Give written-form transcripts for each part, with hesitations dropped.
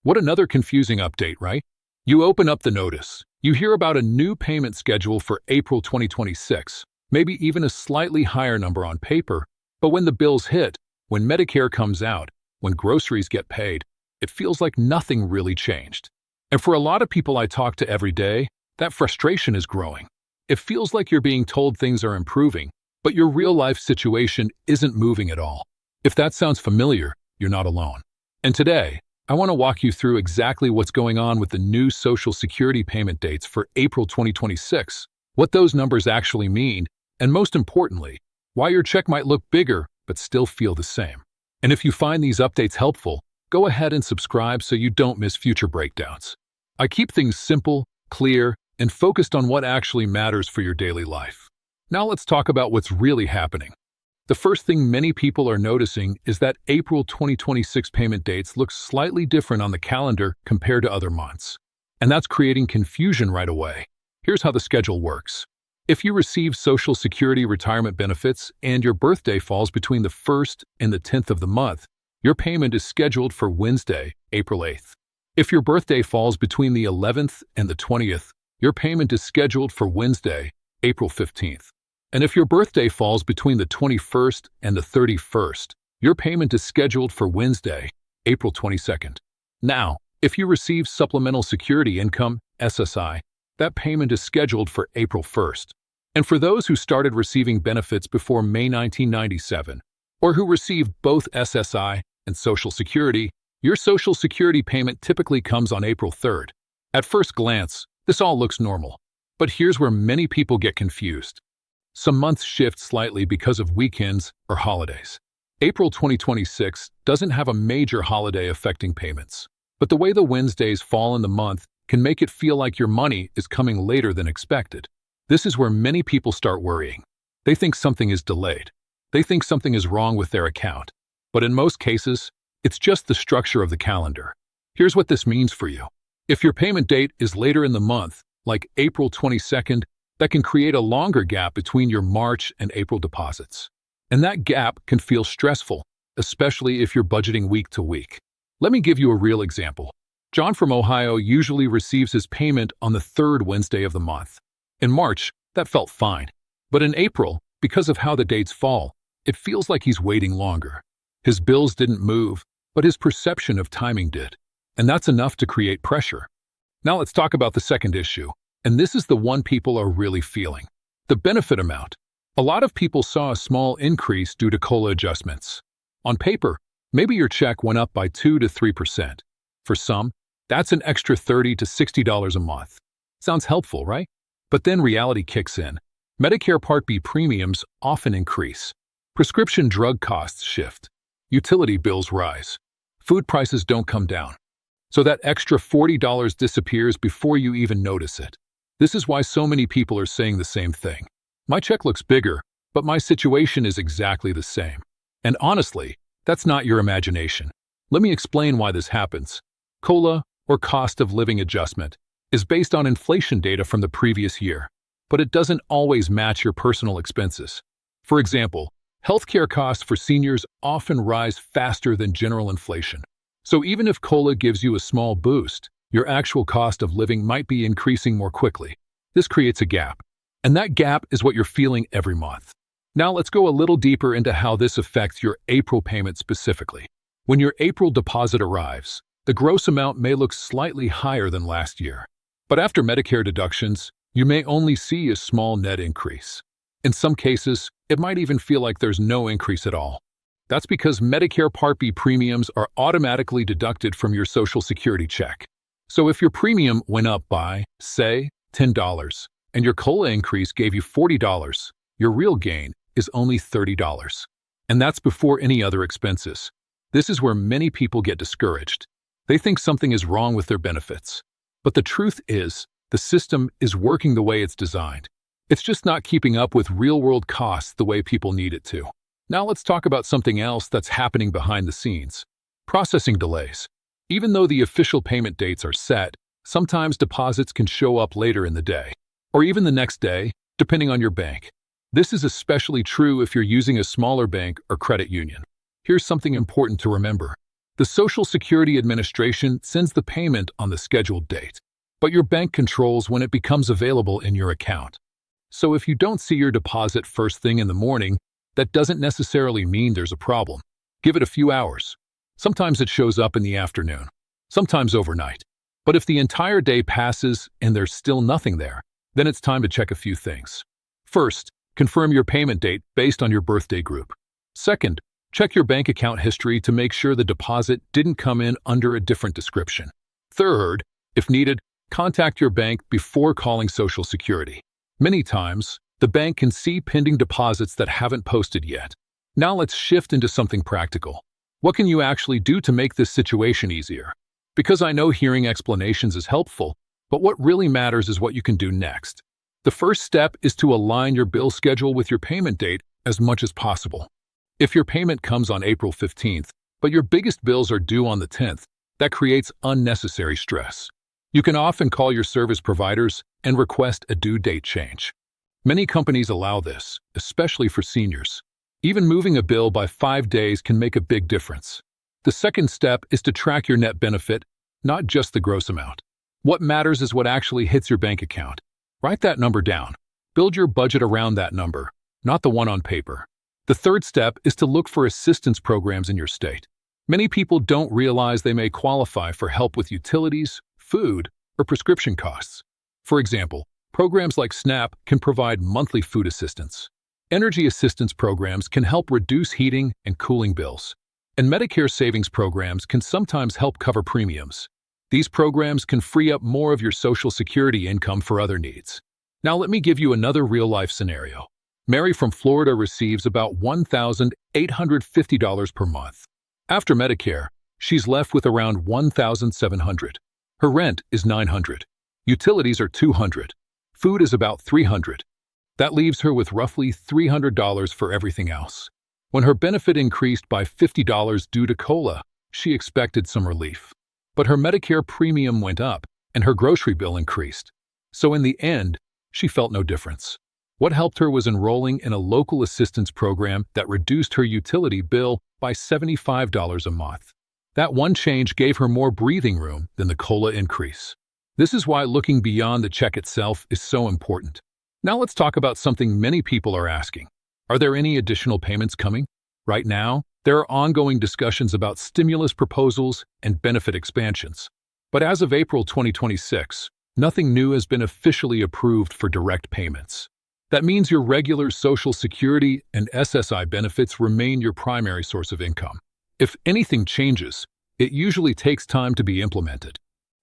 What another confusing update, right? You open up the notice. You hear about a new payment schedule for April 2026, maybe even a slightly higher number on paper, but when the bills hit, when Medicare comes out, when groceries get paid, it feels like nothing really changed. And for a lot of people I talk to every day, that frustration is growing. It feels like you're being told things are improving, but your real-life situation isn't moving at all. If that sounds familiar, you're not alone. And today, I want to walk you through exactly what's going on with the new Social Security payment dates for April 2026, what those numbers actually mean, and most importantly, why your check might look bigger but still feel the same. And if you find these updates helpful, go ahead and subscribe so you don't miss future breakdowns. I keep things simple, clear, and focused on what actually matters for your daily life. Now let's talk about what's really happening. The first thing many people are noticing is that April 2026 payment dates look slightly different on the calendar compared to other months. And that's creating confusion right away. Here's how the schedule works. If you receive Social Security retirement benefits and your birthday falls between the 1st and the 10th of the month, your payment is scheduled for Wednesday, April 8th. If your birthday falls between the 11th and the 20th, your payment is scheduled for Wednesday, April 15th. And if your birthday falls between the 21st and the 31st, your payment is scheduled for Wednesday, April 22nd. Now, if you receive Supplemental Security Income, SSI, that payment is scheduled for April 1st. And for those who started receiving benefits before May 1997, or who received both SSI and Social Security, your Social Security payment typically comes on April 3rd. At first glance, this all looks normal. But here's where many people get confused. Some months shift slightly because of weekends or holidays. April 2026 doesn't have a major holiday affecting payments, but the way the Wednesdays fall in the month can make it feel like your money is coming later than expected. This is where many people start worrying. They think something is delayed. They think something is wrong with their account. But in most cases, it's just the structure of the calendar. Here's what this means for you. If your payment date is later in the month, like April 22nd, that can create a longer gap between your March and April deposits. And that gap can feel stressful, especially if you're budgeting week to week. Let me give you a real example. John from Ohio usually receives his payment on the 3rd Wednesday of the month. In March, that felt fine. But in April, because of how the dates fall, it feels like he's waiting longer. His bills didn't move, but his perception of timing did. And that's enough to create pressure. Now let's talk about the second issue. And this is the one people are really feeling. The benefit amount. A lot of people saw a small increase due to COLA adjustments. On paper, maybe your check went up by 2 to 3%. For some, that's an extra $30 to $60 a month. Sounds helpful, right? But then reality kicks in. Medicare Part B premiums often increase. Prescription drug costs shift. Utility bills rise. Food prices don't come down. So that extra $40 disappears before you even notice it. This is why so many people are saying the same thing. My check looks bigger, but my situation is exactly the same. And honestly, that's not your imagination. Let me explain why this happens. COLA, or cost of living adjustment, is based on inflation data from the previous year, but it doesn't always match your personal expenses. For example, healthcare costs for seniors often rise faster than general inflation. So even if COLA gives you a small boost, your actual cost of living might be increasing more quickly. This creates a gap, and that gap is what you're feeling every month. Now let's go a little deeper into how this affects your April payment specifically. When your April deposit arrives, the gross amount may look slightly higher than last year. But after Medicare deductions, you may only see a small net increase. In some cases, it might even feel like there's no increase at all. That's because Medicare Part B premiums are automatically deducted from your Social Security check. So if your premium went up by, say, $10, and your COLA increase gave you $40, your real gain is only $30. And that's before any other expenses. This is where many people get discouraged. They think something is wrong with their benefits. But the truth is, the system is working the way it's designed. It's just not keeping up with real-world costs the way people need it to. Now let's talk about something else that's happening behind the scenes. Processing delays. Even though the official payment dates are set, sometimes deposits can show up later in the day, or even the next day, depending on your bank. This is especially true if you're using a smaller bank or credit union. Here's something important to remember. The Social Security Administration sends the payment on the scheduled date, but your bank controls when it becomes available in your account. So if you don't see your deposit first thing in the morning, that doesn't necessarily mean there's a problem. Give it a few hours. Sometimes it shows up in the afternoon, sometimes overnight. But if the entire day passes and there's still nothing there, then it's time to check a few things. First, confirm your payment date based on your birthday group. Second, check your bank account history to make sure the deposit didn't come in under a different description. Third, if needed, contact your bank before calling Social Security. Many times, the bank can see pending deposits that haven't posted yet. Now let's shift into something practical. What can you actually do to make this situation easier? Because I know hearing explanations is helpful, but what really matters is what you can do next. The first step is to align your bill schedule with your payment date as much as possible. If your payment comes on April 15th, but your biggest bills are due on the 10th, that creates unnecessary stress. You can often call your service providers and request a due date change. Many companies allow this, especially for seniors. Even moving a bill by 5 days can make a big difference. The second step is to track your net benefit, not just the gross amount. What matters is what actually hits your bank account. Write that number down. Build your budget around that number, not the one on paper. The third step is to look for assistance programs in your state. Many people don't realize they may qualify for help with utilities, food, or prescription costs. For example, programs like SNAP can provide monthly food assistance. Energy assistance programs can help reduce heating and cooling bills. And Medicare savings programs can sometimes help cover premiums. These programs can free up more of your Social Security income for other needs. Now let me give you another real-life scenario. Mary from Florida receives about $1,850 per month. After Medicare, she's left with around $1,700. Her rent is $900. Utilities are $200. Food is about $300. That leaves her with roughly $300 for everything else. When her benefit increased by $50 due to COLA, she expected some relief. But her Medicare premium went up and her grocery bill increased. So in the end, she felt no difference. What helped her was enrolling in a local assistance program that reduced her utility bill by $75 a month. That one change gave her more breathing room than the COLA increase. This is why looking beyond the check itself is so important. Now let's talk about something many people are asking. Are there any additional payments coming? Right now, there are ongoing discussions about stimulus proposals and benefit expansions. But as of April 2026, nothing new has been officially approved for direct payments. That means your regular Social Security and SSI benefits remain your primary source of income. If anything changes, it usually takes time to be implemented.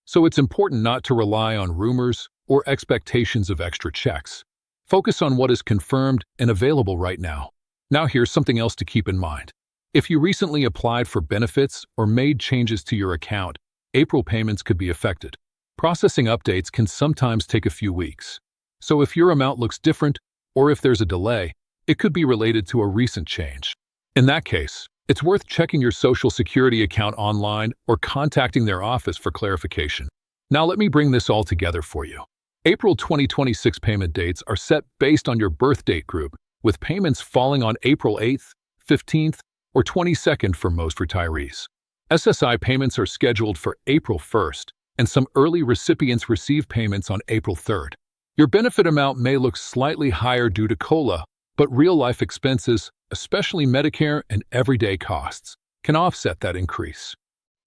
So it's important not to rely on rumors or expectations of extra checks. Focus on what is confirmed and available right now. Now here's something else to keep in mind. If you recently applied for benefits or made changes to your account, April payments could be affected. Processing updates can sometimes take a few weeks. So if your amount looks different, or if there's a delay, it could be related to a recent change. In that case, it's worth checking your Social Security account online or contacting their office for clarification. Now let me bring this all together for you. April 2026 payment dates are set based on your birth date group, with payments falling on April 8th, 15th, or 22nd for most retirees. SSI payments are scheduled for April 1st, and some early recipients receive payments on April 3rd. Your benefit amount may look slightly higher due to COLA, but real-life expenses, especially Medicare and everyday costs, can offset that increase.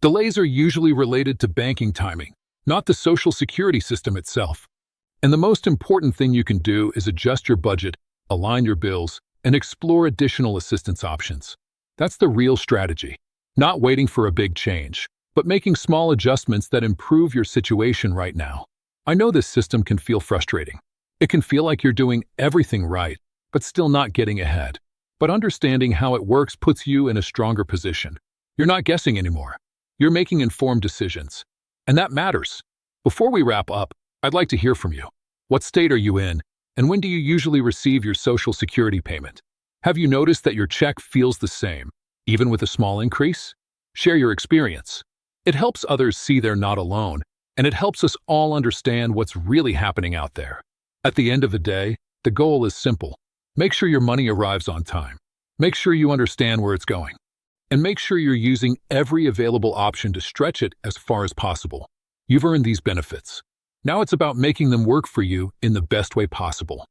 Delays are usually related to banking timing, not the Social Security system itself. And the most important thing you can do is adjust your budget, align your bills, and explore additional assistance options. That's the real strategy. Not waiting for a big change, but making small adjustments that improve your situation right now. I know this system can feel frustrating. It can feel like you're doing everything right, but still not getting ahead. But understanding how it works puts you in a stronger position. You're not guessing anymore. You're making informed decisions. And that matters. Before we wrap up, I'd like to hear from you. What state are you in, and when do you usually receive your Social Security payment? Have you noticed that your check feels the same, even with a small increase? Share your experience. It helps others see they're not alone, and it helps us all understand what's really happening out there. At the end of the day, the goal is simple. Make sure your money arrives on time. Make sure you understand where it's going. And make sure you're using every available option to stretch it as far as possible. You've earned these benefits. Now it's about making them work for you in the best way possible.